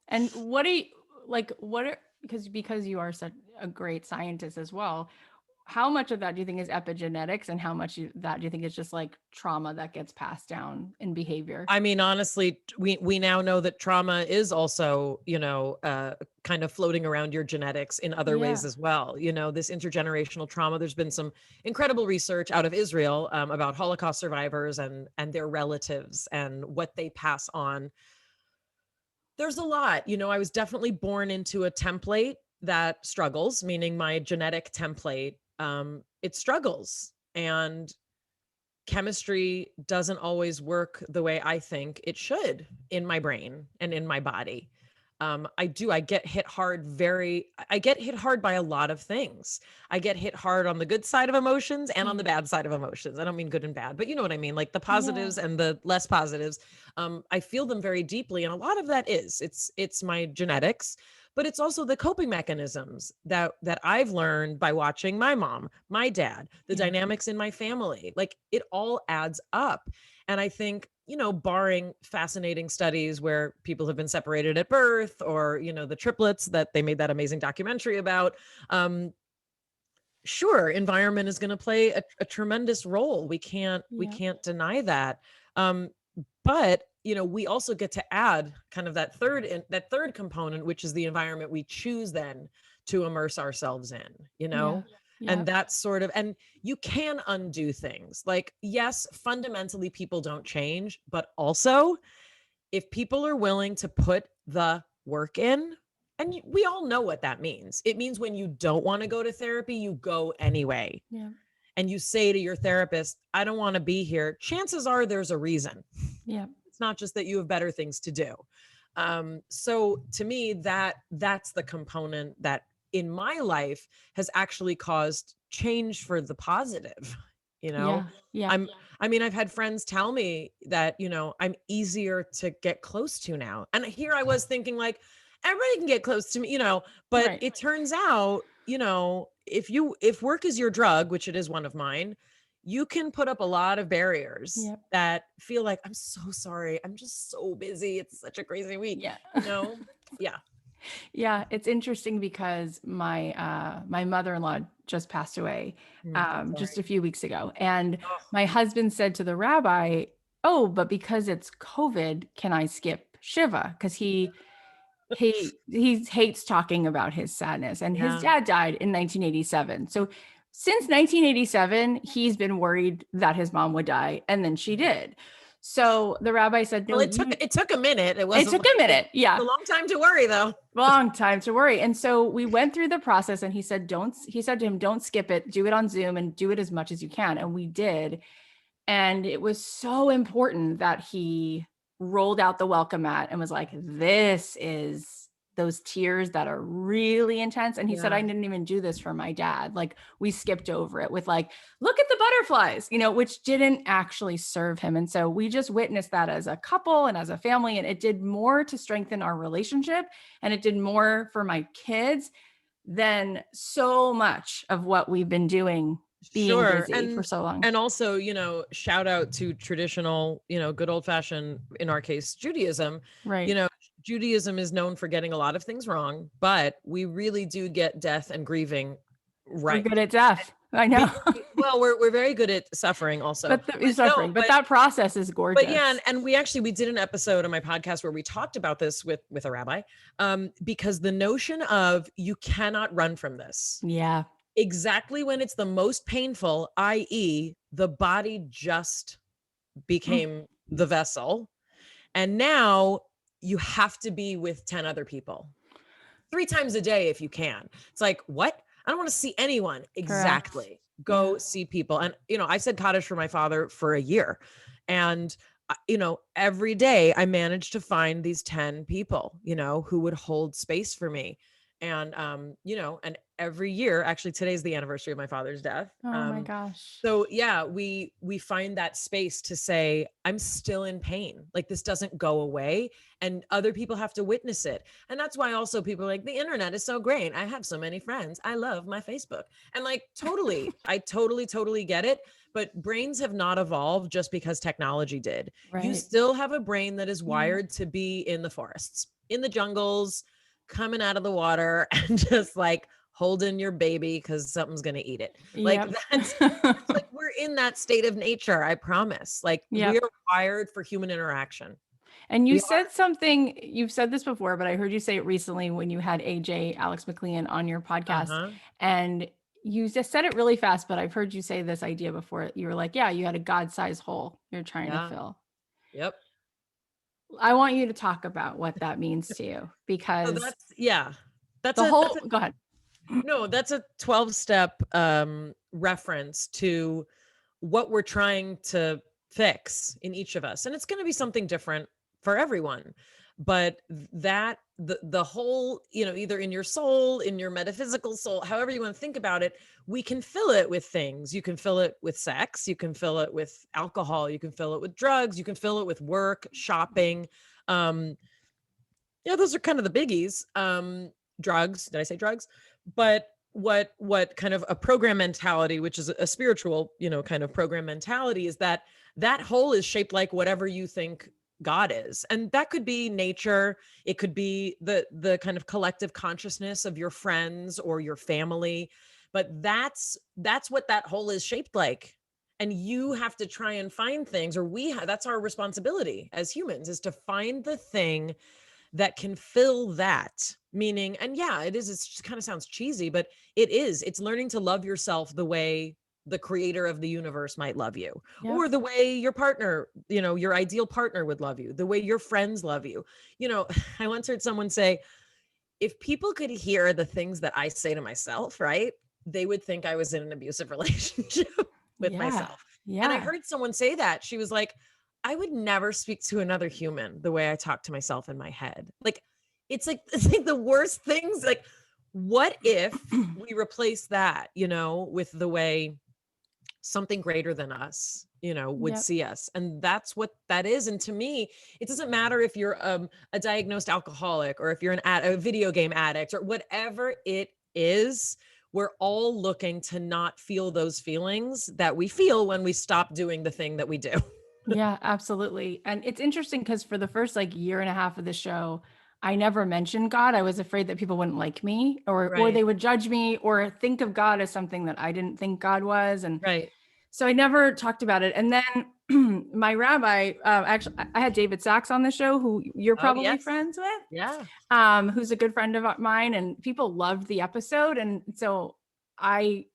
And because you are such a great scientist as well, how much of that do you think is epigenetics, and how much that do you think is just like trauma that gets passed down in behavior? I mean, honestly, we now know that trauma is also, kind of floating around your genetics in other ways as well. This intergenerational trauma, there's been some incredible research out of Israel about Holocaust survivors and their relatives and what they pass on. There's a lot, I was definitely born into a template that struggles, meaning my genetic template, it struggles, and chemistry doesn't always work the way I think it should in my brain and in my body. I get hit hard by a lot of things. I get hit hard on the good side of emotions and on the bad side of emotions. I don't mean good and bad, but you know what I mean? Like the positives and the less positives. I feel them very deeply. And a lot of that it's my genetics, but it's also the coping mechanisms that I've learned by watching my mom, my dad, the dynamics in my family. Like it all adds up. And I think, barring fascinating studies where people have been separated at birth, or, the triplets that they made that amazing documentary about, sure, environment is going to play a tremendous role. We can't deny that. But we also get to add kind of that third component, which is the environment we choose then to immerse ourselves in, and that's sort of, and you can undo things. Like, yes, fundamentally people don't change, but also if people are willing to put the work in, and we all know what that means. It means when you don't want to go to therapy, you go anyway. Yeah. And you say to your therapist, I don't want to be here. Chances are there's a reason. Yeah. It's not just that you have better things to do. So to me, that's the component that in my life has actually caused change for the positive. you know? Yeah. Yeah. I'm I mean, I've had friends tell me that, I'm easier to get close to now. And here I was thinking like, everybody can get close to me, but Right. it turns out, if work is your drug, which it is one of mine, you can put up a lot of barriers Yep. that feel like, I'm so sorry. I'm just so busy. It's such a crazy week, Yeah. you know? Yeah. Yeah, it's interesting because my mother-in-law just passed away just Sorry. a few weeks ago. And Oh, my husband said to the rabbi, "Oh, but because it's COVID, can I skip Shiva?" Because he hates talking about his sadness. And his yeah. dad died in 1987. So since 1987, he's been worried that his mom would die, and then she did. So the rabbi said, Well, "No, it took a minute. It it wasn't took a like minute. a Yeah, long time to worry though. long time to worry." And so we went through the process, and he said to him, "Don't skip it, do it on Zoom and do it as much as you can." And we did. And it was so important that he rolled out the welcome mat and was like, "This is those tears that are really intense." And he said, "I Yeah. didn't even do this for my dad. Like, we skipped over it with like, look at the butterflies, which didn't actually serve him." And so we just witnessed that as a couple and as a family. And it did more to strengthen our relationship. And it did more for my kids than so much of what we've been doing, being Sure. busy for And so long. and also, shout out to traditional, good old fashioned, in our case, Judaism. You Right. know, Judaism is known for getting a lot of things wrong, but we really do get death and grieving We're right. good at death. I know. Well, we're very good at suffering also. But the But no, suffering, but that process is but yeah, gorgeous. and we did an episode on my podcast where we talked about this with a rabbi, because the notion of you cannot run from this Yeah. exactly when it's the most painful, i.e., the body just Mm, became the vessel, and now you have to be with 10 other people 3 times a day if you can. It's like, what? I don't want to see anyone. correct. Exactly. Yeah. Go see people. And, I said cottage for my father for a year. And, every day I managed to find these 10 people, who would hold space for me. And, and every year, actually, today's the anniversary of my father's death. Oh my gosh. So yeah, we find that space to say, I'm still in pain. Like this doesn't go away and other people have to witness it. And that's why also people are like, the internet is so great. I have so many friends. I love my Facebook. And like totally, I totally get it. But brains have not evolved just because technology did. You Right. still have a brain that is Yeah. wired to be in the forests, in the jungles, coming out of the water and just like holding your baby because something's gonna eat it. Like Yep. that's like we're in that state of nature, I promise. Like we Yep. are wired for human interaction. And you We are. said something, you've said this before, but I heard you say it recently when you had AJ, Alex McLean, on your podcast. Uh-huh. And you just said it really fast, but I've heard you say this idea before. You were like, yeah, you had a God-sized hole you're trying to Yeah. fill. Yep. I want you to talk about what that means to you, So because that's yeah. That's the a whole, go ahead. no, that's a 12-step reference to what we're trying to fix in each of us. And it's going to be something different for everyone. But that the whole, either in your soul, in your metaphysical soul, however you want to think about it, we can fill it with things. You can fill it with sex, you can fill it with alcohol, you can fill it with drugs, you can fill it with work, shopping. Um, yeah, those are kind of the biggies. Drugs, did I say drugs? But what kind of a program mentality, which is a spiritual, kind of program mentality, is that whole is shaped like whatever you think God is. And that could be nature, it could be the kind of collective consciousness of your friends or your family, but that's what that whole is shaped like. And you have to try and find things, or that's our responsibility as humans, is to find the thing that can fill that meaning. And yeah, it just kind of sounds cheesy, but it's learning to love yourself the way the creator of the universe might love you, Yep. or the way your partner, your ideal partner would love you, the way your friends love you. I once heard someone say, if people could hear the things that I say to myself, right, they would think I was in an abusive relationship with Yeah. myself. And I Yeah. heard someone say that. She was like, I would never speak to another human the way I talk to myself in my head. Like, it's like the worst things. Like, what if we replace that, with the way something greater than us, would Yep. see us. And that's what that is. And to me, it doesn't matter if you're a diagnosed alcoholic, or if you're a video game addict, or whatever it is. We're all looking to not feel those feelings that we feel when we stop doing the thing that we do. Yeah, absolutely. And it's interesting because for the first like year and a half of the show, I never mentioned God. I was afraid that people wouldn't like me, or Right. they would judge me or think of God as something that I didn't think God was. And Right. so I never talked about it. And then my rabbi, actually, I had David Sachs on the show, who you're Oh, probably yes. friends with, Yeah. who's a good friend of mine, and people loved the episode. And so I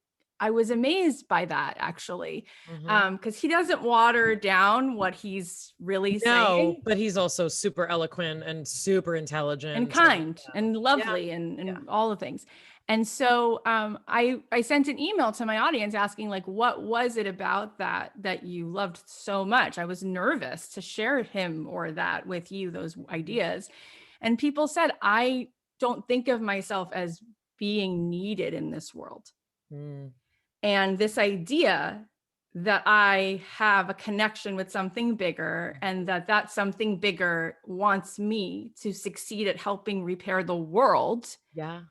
I was amazed by that, actually, Mhm. because he doesn't water down what he's really No, saying, but he's also super eloquent and super and intelligent, and kind and yeah, lovely yeah. and all the things. And so I sent an email to my audience asking, like, what was it about that you loved so much? I was nervous to share him or that with you, those ideas. And people said, I don't think of myself as being needed in this world. Mm, And this idea that I have a connection with something bigger, and that something bigger wants me to succeed at helping repair the world, yeah,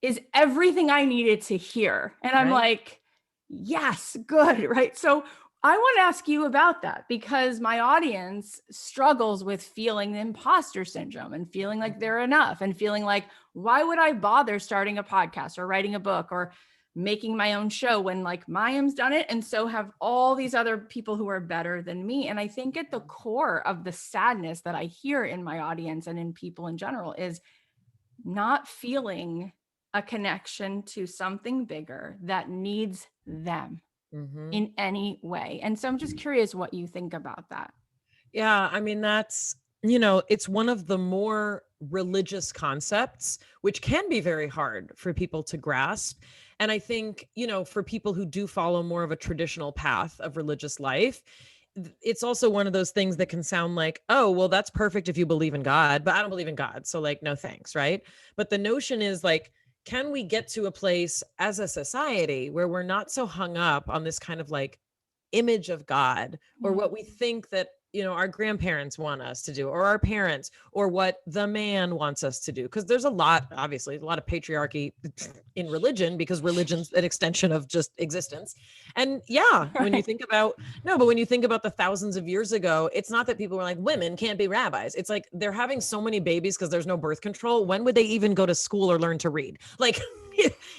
is everything I needed to hear. And I'm right. like, yes, good, right? So I want to ask you about that, because my audience struggles with feeling the imposter syndrome and feeling like they're enough, and feeling like, why would I bother starting a podcast or writing a book or making my own show when like Mayim's done it, and so have all these other people who are better than me. And I think at the core of the sadness that I hear in my audience and in people in general is not feeling a connection to something bigger that needs them Mhm. in any way. And so I'm just curious what you think about that. Yeah, I mean, that's, it's one of the more religious concepts, which can be very hard for people to grasp. And I think, for people who do follow more of a traditional path of religious life, it's also one of those things that can sound like, oh, well, that's perfect if you believe in God, but I don't believe in God. So, like, no thanks. Right. But the notion is like, can we get to a place as a society where we're not so hung up on this kind of like image of God, or Yeah. what we think that our grandparents want us to do, or our parents, or what the man wants us to do? Because there's obviously a lot of patriarchy in religion, because religion's an extension of just existence. And yeah, when you Right. think about no but when you think about the thousands of years ago, it's not that people were like, women can't be rabbis. It's like they're having so many babies because there's no birth control. When would they even go to school or learn to read? Like,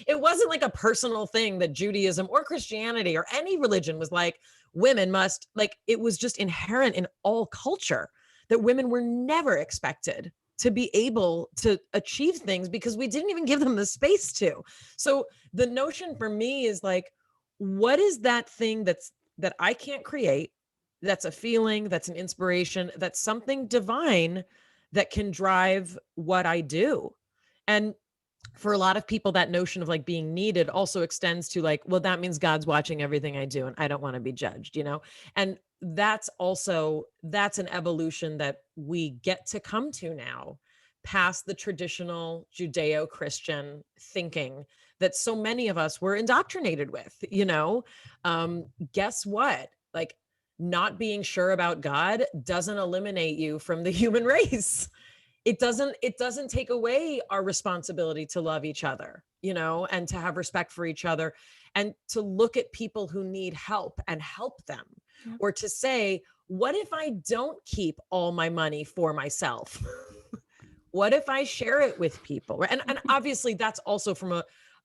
it wasn't like a personal thing that Judaism or Christianity or any religion was like, women must, like, it was just inherent in all culture that women were never expected to be able to achieve things, because we didn't even give them the space to. So the notion for me is like, what is that thing that I can't create, that's a feeling, that's an inspiration, that's something divine that can drive what I do? And for a lot of people, that notion of like being needed also extends to like, well, that means God's watching everything I do and I don't want to be judged. And that's an evolution that we get to come to now, past the traditional Judeo-Christian thinking that so many of us were indoctrinated with. Guess what? Like, not being sure about God doesn't eliminate you from the human race. It doesn't take away our responsibility to love each other, and to have respect for each other, and to look at people who need help and help them. Yep. Or to say, what if I don't keep all my money for myself? What if I share it with people? Right? And obviously that's also from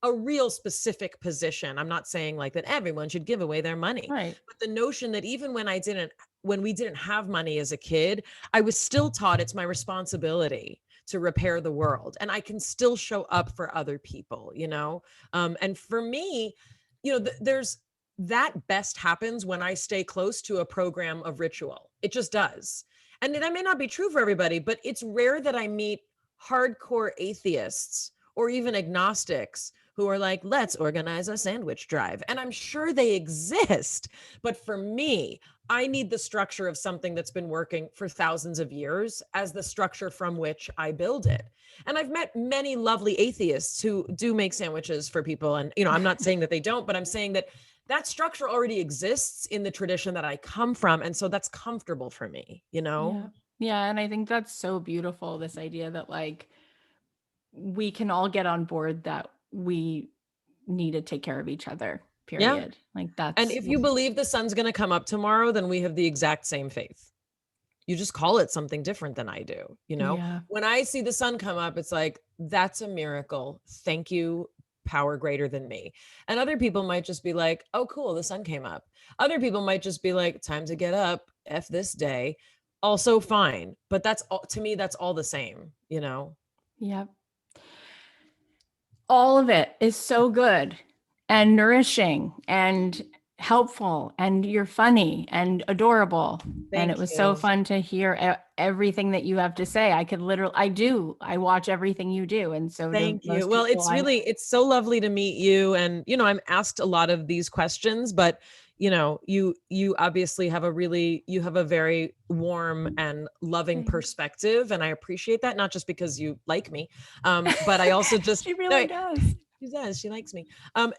a real specific position. I'm not saying like that everyone should give away their money, Right. but the notion that even when we didn't have money as a kid, I was still taught it's my responsibility to repair the world, and I can still show up for other people. And for me, there's that best happens when I stay close to a program of ritual. It just does. And that may not be true for everybody, but it's rare that I meet hardcore atheists or even agnostics who are like, let's organize a sandwich drive. And I'm sure they exist. But for me, I need the structure of something that's been working for thousands of years as the structure from which I build it. And I've met many lovely atheists who do make sandwiches for people. And, I'm not saying that they don't, but I'm saying that that structure already exists in the tradition that I come from. And so that's comfortable for me, you know? Yeah. Yeah. And I think that's so beautiful. This idea that like we can all get on board that we need to take care of each other, Yeah. period. Like And that's, if you believe the sun's going to come up tomorrow, then we have the exact same faith. You just call it something different than I do. You know, yeah. when I see the sun come up, it's like, that's a miracle. Thank you, power greater than me. And other people might just be like, oh, cool, the sun came up. Other people might just be like, time to get up. F this day. Also fine. But that's all, to me, that's all the same, you know? Yeah. All of it is so good and nourishing and helpful, and you're funny and adorable. And it Thank was so you. fun to hear everything that you have to say. I could literally, I watch everything you do. And so do Thank you. most Well, people. it's so lovely to meet you. And, you know, I'm asked a lot of these questions, but you know, you obviously have you have a very warm and loving Thanks. perspective. And I appreciate that, not just because you like me. But I also just, She no, really does. she does, she likes me.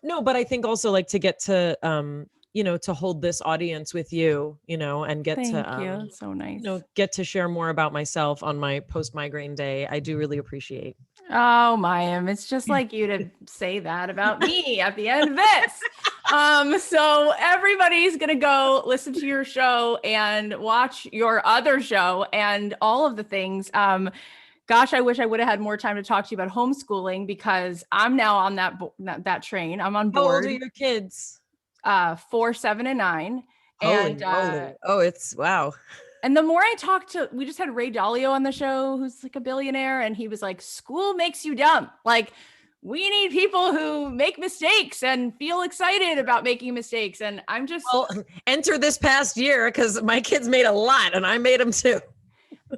No, but I think also like to get to, you know, to hold this audience with you, you know, and get to, Thank you. It's so you nice. know, get to share more about myself on my post migraine day. I do really appreciate. Oh, Mayim, it's just like you to say that about me at the end of this. So everybody's gonna go listen to your show and watch your other show and all of the things. Gosh, I wish I would have had more time to talk to you about homeschooling, because I'm now on that train. I'm on How old are board. your kids? 4, 7, and 9. Holy And moly. Oh, it's wow. and the more I talk to, we just had Ray Dalio on the show, who's like a billionaire, and he was like, school makes you dumb. Like, we need people who make mistakes and feel excited about making mistakes. And I'm just, Well, enter this past year, because my kids made a lot and I made them too.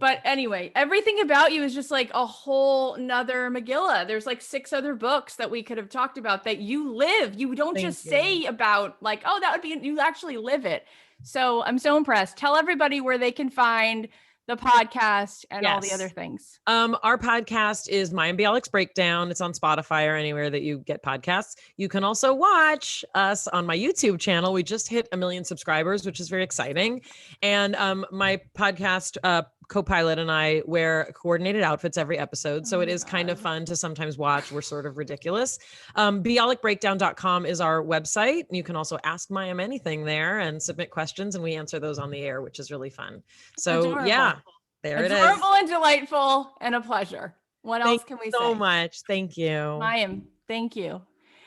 but anyway, everything about you is just like a whole nother Megillah. There's like 6 other books that we could have talked about that you live. You don't Thank just you. say about like, oh, that would be, you actually live it. So I'm so impressed. Tell everybody where they can find the podcast and all the other Yes. things. Our podcast is Mayim Bialik's Breakdown. It's on Spotify or anywhere that you get podcasts. You can also watch us on my YouTube channel. We just hit 1 million subscribers, which is very exciting. And my podcast co-pilot and I wear coordinated outfits every episode. So it is kind of fun to sometimes watch. We're sort of ridiculous. Bialikbreakdown.com is our website. You can also ask Mayim anything there and submit questions, and we answer those on the air, which is really fun. So Adorable. yeah, there it is. Adorable and delightful and a pleasure. What else can we say? So much. Thank you. Mayim, thank you.